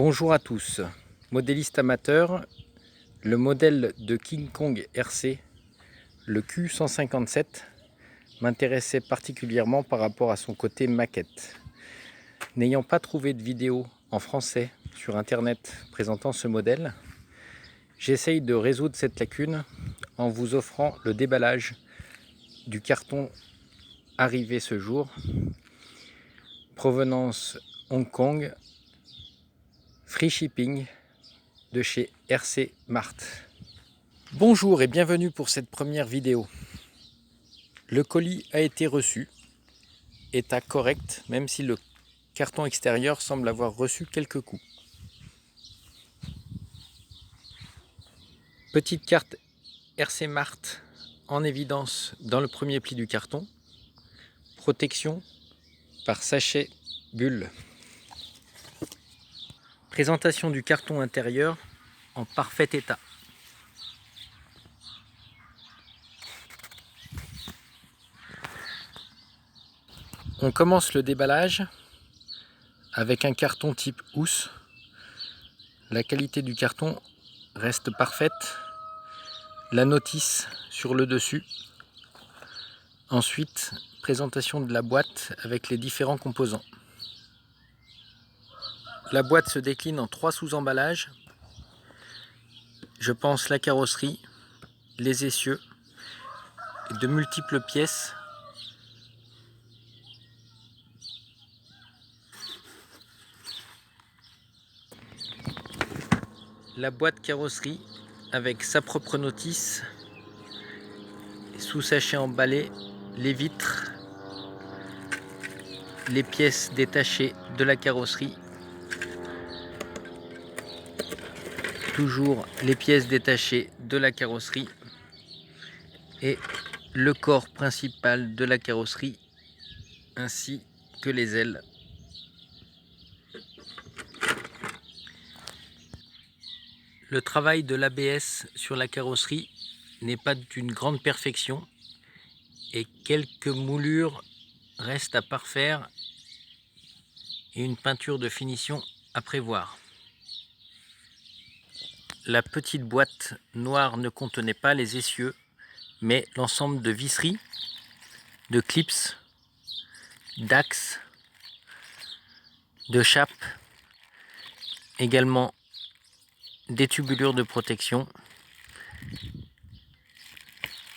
Bonjour à tous, modéliste amateur, le modèle de King Kong RC, le Q157, m'intéressait particulièrement par rapport à son côté maquette. N'ayant pas trouvé de vidéo en français sur internet présentant ce modèle, j'essaye de résoudre cette lacune en vous offrant le déballage du carton arrivé ce jour, provenance Hong Kong, free shipping de chez RC Mart. Bonjour et bienvenue pour cette première vidéo. Le colis a été reçu, état correct, même si le carton extérieur semble avoir reçu quelques coups. Petite carte RC Mart en évidence dans le premier pli du carton. Protection par sachet bulle. Présentation du carton intérieur en parfait état. On commence le déballage avec un carton type housse. La qualité du carton reste parfaite. La notice sur le dessus. Ensuite, présentation de la boîte avec les différents composants. La boîte se décline en 3 sous-emballages. Je pense la carrosserie, les essieux, et de multiples pièces. La boîte carrosserie avec sa propre notice, sous sachet emballé, les vitres, les pièces détachées de la carrosserie, toujours les pièces détachées de la carrosserie et le corps principal de la carrosserie ainsi que les ailes. Le travail de l'ABS sur la carrosserie n'est pas d'une grande perfection et quelques moulures restent à parfaire et une peinture de finition à prévoir. La petite boîte noire ne contenait pas les essieux, mais l'ensemble de visseries, de clips, d'axes, de chapes, également des tubulures de protection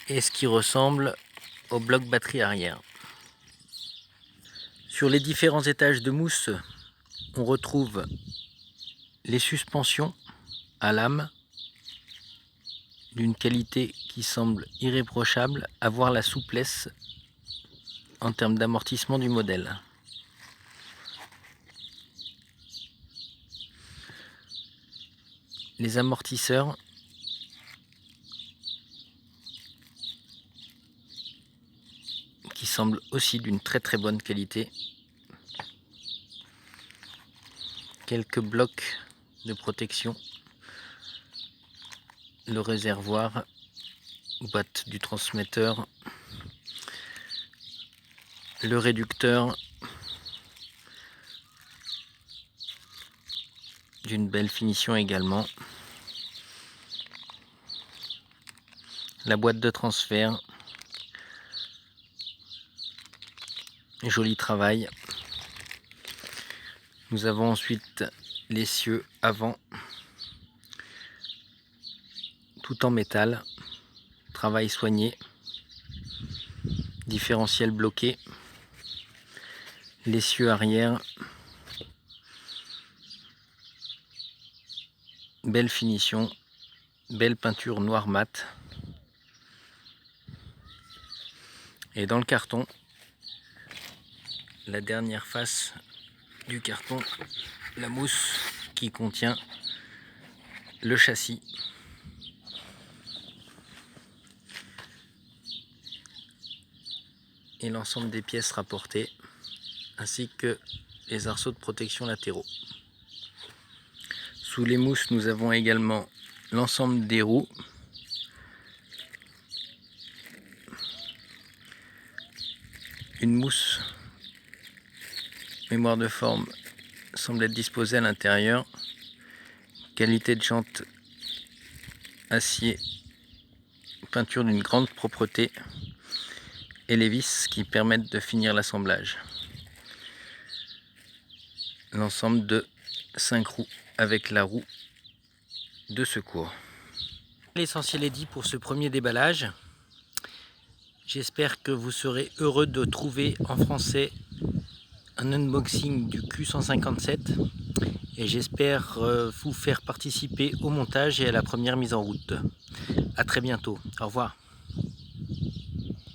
et ce qui ressemble au bloc batterie arrière. Sur les différents étages de mousse, on retrouve les suspensions à lame d'une qualité qui semble irréprochable, à voir la souplesse en termes d'amortissement du modèle. Les amortisseurs qui semblent aussi d'une très bonne qualité. Quelques blocs de protection, le réservoir, boîte du transmetteur, le réducteur d'une belle finition également, la boîte de transfert, joli travail. Nous avons ensuite l'essieu avant, tout en métal, travail soigné, différentiel bloqué, l'essieu arrière, belle finition, belle peinture noir mat. Et dans le carton, la dernière face du carton, la mousse qui contient le châssis. Et l'ensemble des pièces rapportées, ainsi que les arceaux de protection latéraux. Sous les mousses, nous avons également l'ensemble des roues, une mousse mémoire de forme semble être disposé à l'intérieur. Qualité de jante acier, peinture d'une grande propreté et les vis qui permettent de finir l'assemblage. L'ensemble de 5 roues avec la roue de secours. L'essentiel est dit pour ce premier déballage. J'espère que vous serez heureux de trouver en français un unboxing du Q157 et j'espère vous faire participer au montage et à la première mise en route. À très bientôt. Au revoir.